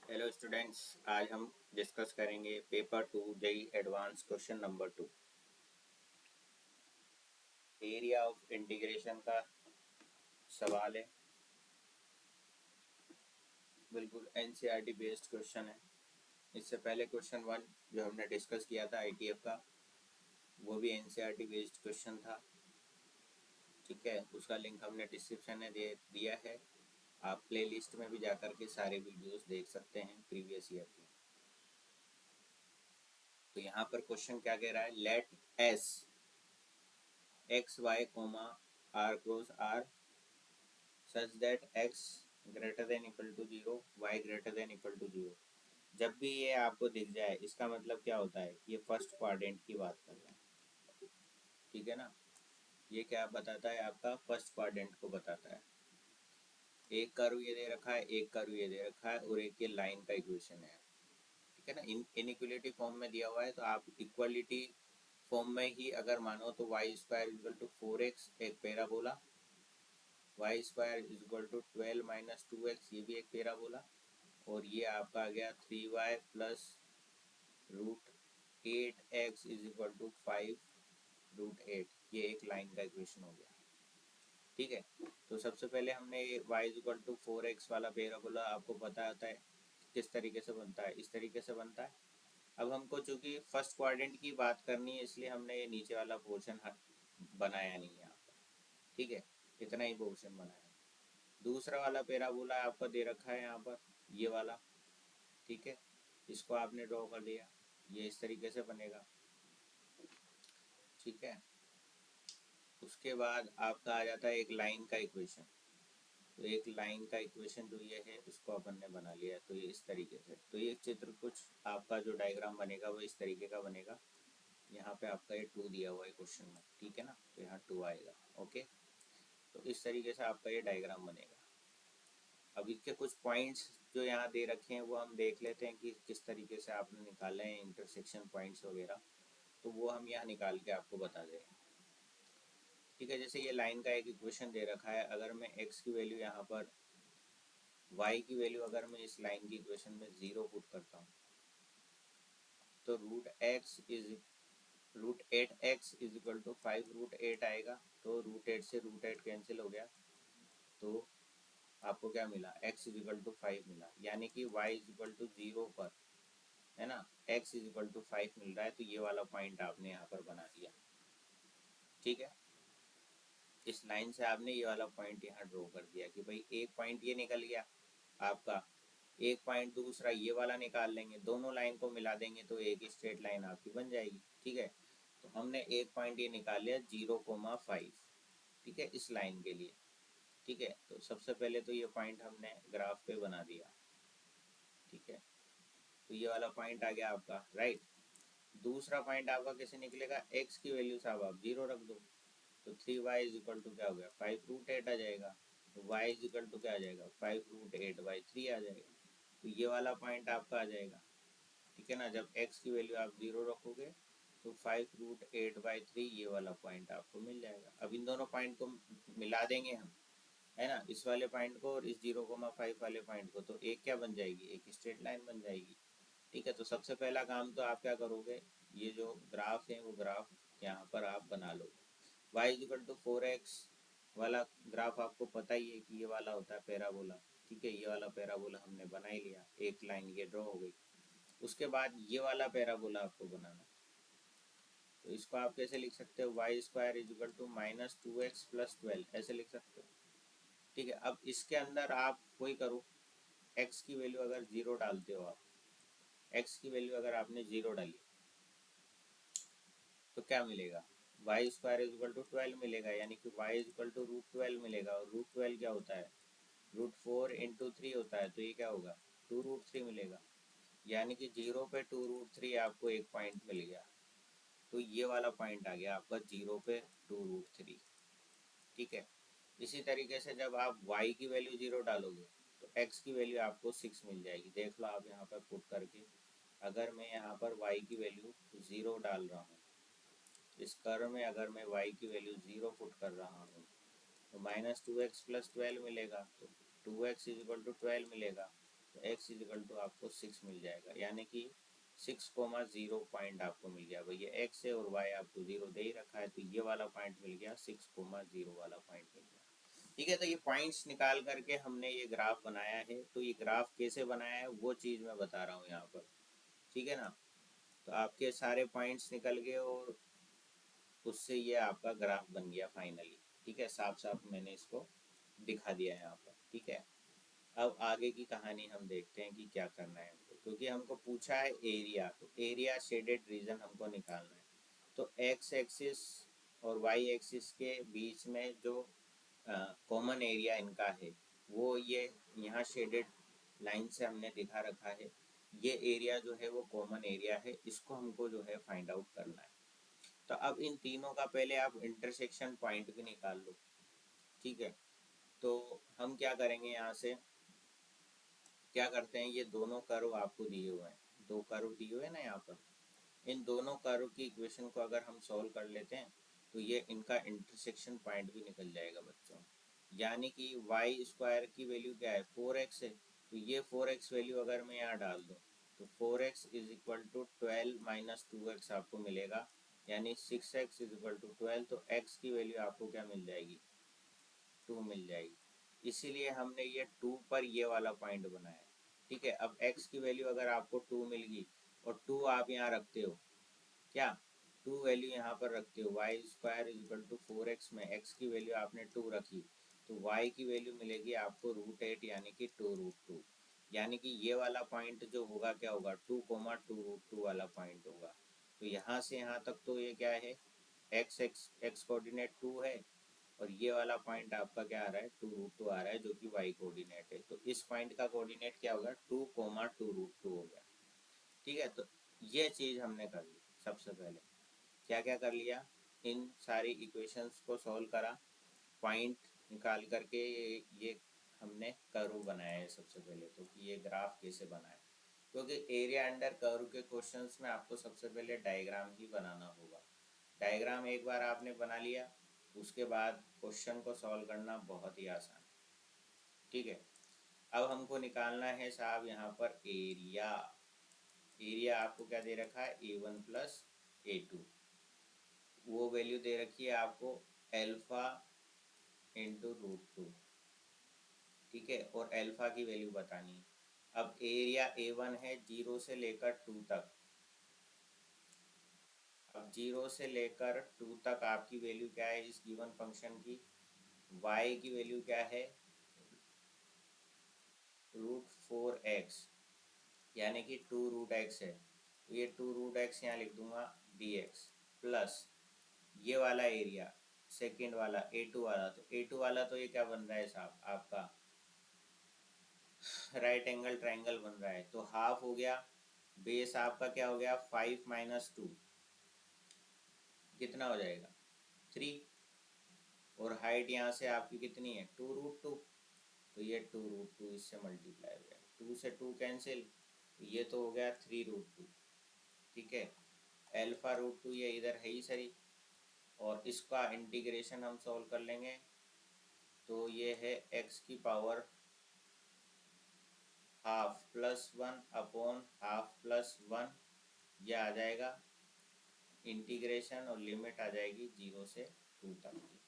Hello students, आज हम discuss करेंगे paper 2 JEE advance question number 2 area of integration का सवाल है। बिल्कुल एनसीईआरटी बेस्ड क्वेश्चन है। इससे पहले क्वेश्चन 1 जो हमने डिस्कस किया था आईटीएफ का, वो भी एनसीईआरटी बेस्ड क्वेश्चन था। ठीक है, उसका लिंक हमने डिस्क्रिप्शन में दे दिया है। आप प्लेलिस्ट में भी जाकर के सारे वीडियोस देख सकते हैं प्रीवियस ईयर के। तो यहाँ पर क्वेश्चन क्या कह रहा है, let S x y comma R cross R such that x greater than equal to 0 y greater than equal to 0। जब भी ये आपको दिख जाए इसका मतलब क्या होता है, ये फर्स्ट क्वाड्रेंट की बात कर रहा है। ठीक है ना, ये क्या बताता है, आपका फर्स्ट क्वाड्रेंट को बताता है। एक कर्व ये दे रखा है, एक कर्व ये दे रखा है और एक ये लाइन का इक्वेशन है। ठीक है ना, इनइक्वलिटी फॉर्म में दिया हुआ है, तो आप इक्वलिटी फॉर्म में ही अगर मानो तो Y square equal to 4x एक parabola, y square is equal to 12 minus 2x ये भी एक पैराबोला, और ये आपका आ गया 3y plus root 8x is equal to 5 root 8। ये एक लाइन का इक्वेशन हो गया। ठीक है, तो सबसे पहले हमने ये y is equal to 4x वाला पैराबोला आपको पता होता है किस तरीके से बनता है, इस तरीके से बनता है। अब हमको चूंकि फर्स्ट क्वाड्रेंट की बात करनी है, इसलिए हमने ये नीचे वाला पोर्शन बनाया नहीं है यहाँ पर। ठीक है, इतना ही पोर्शन बनाया। दूसरा वाला पैराबोला आपका दे रखा है यहाँ पर, ये वाला। ठीक है, इसको आपने ड्रॉ कर लिया, ये इस तरीके से बनेगा। ठीक है, उसके बाद आपका आ जाता है एक लाइन का इक्वेशन। तो एक लाइन का इक्वेशन जो ये है उसको अपन ने बना लिया, तो ये इस तरीके से। तो ये चित्र कुछ आपका जो डायग्राम बनेगा वो इस तरीके का बनेगा। यहाँ पे आपका ये 2 दिया हुआ है क्वेश्चन में। ठीक है ना, तो यहाँ 2 आएगा। ओके, तो इस तरीके से आपका ये डायग्राम बनेगा। अब इसके कुछ पॉइंट्स जो यहाँ दे रखे हैं वो हम देख लेते हैं कि किस तरीके से आपने निकाले हैं इंटरसेक्शन पॉइंट्स वगैरह, तो वो हम यहाँ निकाल के आपको बता दें। ठीक है, जैसे ये लाइन का एक इक्वेशन दे रखा है, अगर मैं x की वैल्यू यहाँ पर y की वैल्यू अगर मैं इस लाइन की इक्वेशन में 0 पुट करता हूँ, तो root 8x is equal to 5 root 8 आएगा। तो रूट 8 से रूट 8 कैंसिल हो गया, तो आपको क्या मिला, x इज इक्वल टू 5 मिला। यानी कि y इज इक्वल टू 0 पर, है ना, x इज इक्वल टू 5 मिल रहा है। तो ये वाला पॉइंट आपने यहाँ पर बना दिया। ठीक है, इस लाइन से आपने ये वाला पॉइंट यहाँ ड्रॉ कर दिया कि भाई एक पॉइंट ये निकल गया आपका, एक पॉइंट दूसरा ये वाला निकाल लेंगे, दोनों लाइन को मिला देंगे तो एक स्ट्रेट लाइन आपकी बन जाएगी। ठीक है, तो हमने एक पॉइंट ये निकाल लिया 0,5। ठीक है, इस लाइन के लिए। ठीक है, तो सबसे पहले तो ये पॉइंट हमने ग्राफ पे बना दिया। ठीक है, तो ये वाला पॉइंट आ गया आपका, राइट। दूसरा पॉइंट आपका कैसे निकलेगा, x की वैल्यू साहब आप 0 रख दो, तो 3y इज इक्वल टू क्या हो गया, 5 रूट 8 आ जाएगा। तो y इज इक्वल टू क्या आ जाएगा, 5 रूट 8 बाई 3 आ जाएगा। तो ये वाला पॉइंट आपका आ जाएगा। ठीक है ना, जब x की वैल्यू आप 0 रखोगे तो 5 रूट 8 बाई 3 ये वाला पॉइंट आपको मिल जाएगा। अब इन दोनों पॉइंट को मिला देंगे हम, है ना, इस वाले पॉइंट को और इस 0,5 वाले पॉइंट को, तो एक क्या बन जाएगी, एक स्ट्रेट लाइन बन जाएगी। ठीक है, तो सबसे पहला काम तो आप क्या करोगे, ये जो ग्राफ है वो ग्राफ यहाँ पर आप बना लो। y is equal to 4x वाला ग्राफ आपको पता ही है कि ये वाला होता है पैराबोला। ठीक है, ये वाला पैराबोला हमने बना ही लिया, एक लाइन ये ड्रॉ हो गई। उसके बाद ये वाला पैराबोला आपको बनाना, तो इसको आप कैसे लिख सकते हो, y square is equal to -2x plus 12 ऐसे लिख सकते हो। ठीक है, अब इसके अंदर आप वही करो, x की वैल्यू अगर 0 डालते हो आप, x की वैल्यू अगर आपने 0 डाली तो क्या मिलेगा, y square is equal to 12 मिलेगा। यानी कि y is equal to root 12 मिलेगा, और रूट 12 क्या होता है, रूट 4 इंटू 3 होता है। तो ये क्या होगा, 2 रूट 3 मिलेगा। यानी कि 0 पे 2 रूट 3 आपको एक पॉइंट मिल गया। तो ये वाला पॉइंट आ गया आपका 0 पे 2 रूट 3। ठीक है, इसी तरीके से जब आप y की वैल्यू 0 डालोगे तो x की वैल्यू आपको 6 मिल जाएगी। देख लो आप यहाँ पर पुट करके, अगर मैं यहाँ पर y की वैल्यू 0 डाल रहा हूँ, इस कर्व में अगर मैं y की वैल्यू 0 पुट कर रहा हूँ, तो -2x प्लस 12 मिलेगा। तो 2x इज इक्वल टू 12 मिलेगा। तो x इजिकल टू आपको 6 मिल जाएगा, यानी कि 6,0 पॉइंट आपको मिल गया। भैया x है और y आपको 0 दे ही रखा है, तो ये वाला पॉइंट मिल गया, 6,0 वाला पॉइंट मिल गया। ठीक है, तो ये पॉइंट्स निकाल करके हमने ये ग्राफ बनाया है। तो ये ग्राफ कैसे बनाया है वो चीज़ मैं बता रहा हूँ यहाँ पर, ठीक है ना। तो आपके सारे पॉइंट्स निकल गए और उससे ये आपका ग्राफ बन गया फाइनली। ठीक है, साफ साफ मैंने इसको दिखा दिया है यहाँ पर। ठीक है, अब आगे की कहानी हम देखते हैं कि क्या करना है हमको, क्योंकि हमको पूछा है एरिया, तो एरिया शेडेड रीजन हमको निकालना है। तो एक्स एक्सिस और वाई एक्सिस के बीच में जो कॉमन एरिया इनका है वो ये यहाँ शेडेड लाइन से हमने दिखा रखा है। ये एरिया जो है वो कॉमन एरिया है, इसको हमको जो है फाइंड आउट करना है। तो अब इन तीनों का पहले आप इंटरसेक्शन पॉइंट भी निकाल लो। ठीक है, तो हम क्या करेंगे, यहाँ से क्या करते हैं, ये दोनों कर्व आपको दिए हुए हैं, दो कर्व दिए हुए हैं ना यहाँ पर। इन दोनों कर्व की इक्वेशन को अगर हम सॉल्व कर लेते हैं तो ये इनका इंटरसेक्शन पॉइंट भी निकल जाएगा बच्चों। यानी कि वाई स्क्वायर की वैल्यू क्या है, 4x है, तो ये 4x वैल्यू अगर मैं यहाँ डाल दूँ तो 4x is equal to 12 minus 2x आपको मिलेगा, यानी 6x इज इक्वल टू 12। तो x की वैल्यू आपको क्या मिल जाएगी, 2 मिल जाएगी। इसीलिए हमने ये 2 पर ये वाला पॉइंट बनाया। ठीक है, अब x की वैल्यू अगर आपको 2 मिल गई और 2 आप यहाँ रखते हो, क्या 2 वैल्यू यहाँ पर रखते हो, y square is equal to 4x में x की वैल्यू आपने 2 रखी, तो y की वैल्यू मिलेगी आपको √8 यानी कि 2√2। यानी कि ये वाला पॉइंट जो होगा क्या होगा, 2,2√2 वाला पॉइंट होगा। तो यहाँ से यहाँ तक तो ये क्या है, x कोऑर्डिनेट 2 है, और ये वाला पॉइंट आपका क्या आ रहा है, 2√2 आ रहा है, जो कि y कोऑर्डिनेट है। तो इस पॉइंट का कोऑर्डिनेट क्या होगा, 2,2√2 हो गया। ठीक है, तो ये चीज़ हमने कर ली। सबसे पहले क्या क्या कर लिया, इन सारी इक्वेशंस को सॉल्व करा, पॉइंट निकाल करके ये हमने कर्व बनाया है सबसे पहले। तो कि ये ग्राफ कैसे बनाए, क्योंकि एरिया अंडर कर्व के क्वेश्चंस में आपको सबसे पहले डायग्राम ही बनाना होगा। डायग्राम एक बार आपने बना लिया, उसके बाद क्वेश्चन को सॉल्व करना बहुत ही आसान। ठीक है, अब हमको निकालना है साहब यहाँ पर एरिया। एरिया आपको क्या दे रखा है, A1 प्लस A2, वो वैल्यू दे रखी है आपको एल्फा इंटू √2। ठीक है, और एल्फा की वैल्यू बतानी है। अब एरिया A1 है 0 से लेकर 2 तक। अब 0 से लेकर 2 तक आपकी वैल्यू क्या है इस गिवन फंक्शन की, y की वैल्यू क्या है, √4x, यानी कि 2√x है, तो ये 2√x यहाँ लिख दूंगा dx, प्लस ये वाला एरिया सेकेंड वाला A2 वाला, तो A2 वाला तो ये क्या बन रहा है साहब आपका राइट एंगल ट्राइंगल बन रहा है, तो हाफ हो गया। बेस आपका क्या हो गया, 5 माइनस 2 कितना हो जाएगा, 3। और हाइट यहाँ से आपकी कितनी है, 2√2, तो ये 2√2 इससे मल्टीप्लाई हो गया, 2 से 2 कैंसिल, तो ये तो हो गया 3√2। ठीक है, एल्फा √2 ये इधर है ही सही, और इसका इंटीग्रेशन हम सॉल्व कर लेंगे, तो ये है x की power half plus 1 upon half plus 1, यह आ जाएगा इंटीग्रेशन, और लिमिट आ जाएगी 0 से 2 तक की।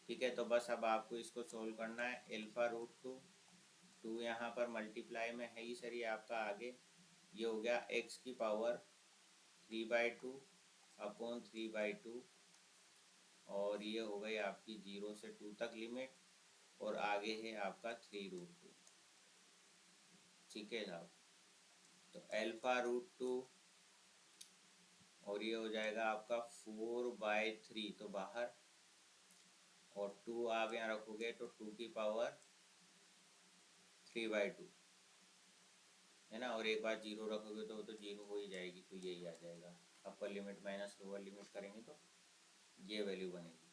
ठीक है, तो बस अब आपको इसको सोल्व करना है। एल्फा √2 यहाँ पर मल्टीप्लाई में है ही सही आपका आगे, ये हो गया x की पावर 3/2 अपॉन 3/2, और ये हो गई आपकी 0 से 2 तक लिमिट, और आगे है आपका 3√2। ठीक है साहब, तो एल्फा √2, और ये हो जाएगा आपका 4/3, तो बाहर, और 2 आप यहाँ रखोगे तो 2 की पावर 3/2 है ना, और एक बार 0 रखोगे तो 0 हो ही जाएगी, तो यही आ जाएगा। Upper limit minus lower limit करेंगे तो ये वैल्यू बनेगी।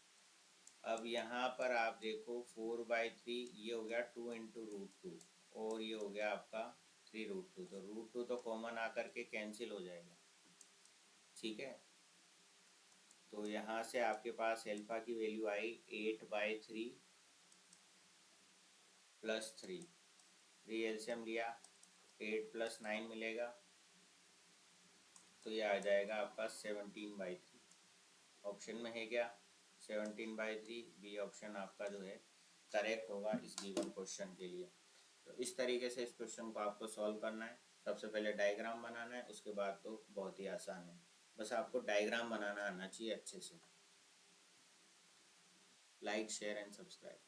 अब यहाँ पर आप देखो 4/3, ये हो गया 2 इंटू √2, और ये हो गया आपका 3√2, तो √2 तो कॉमन आकर के कैंसिल हो जाएगा। ठीक है, तो यहाँ से आपके पास एल्फा की वैल्यू आई 8/3 प्लस 3, एलसीएम लिया 8 + 9 मिलेगा, तो ये आ जाएगा आपका 17/3। ऑप्शन में है क्या 17/3, बी ऑप्शन आपका जो है करेक्ट होगा इस गिवन क्वेश्चन के लिए। तो इस तरीके से इस क्वेश्चन को आपको सॉल्व करना है। सबसे पहले डायग्राम बनाना है, उसके बाद तो बहुत ही आसान है, बस आपको डायग्राम बनाना आना चाहिए अच्छे से। Like share and subscribe.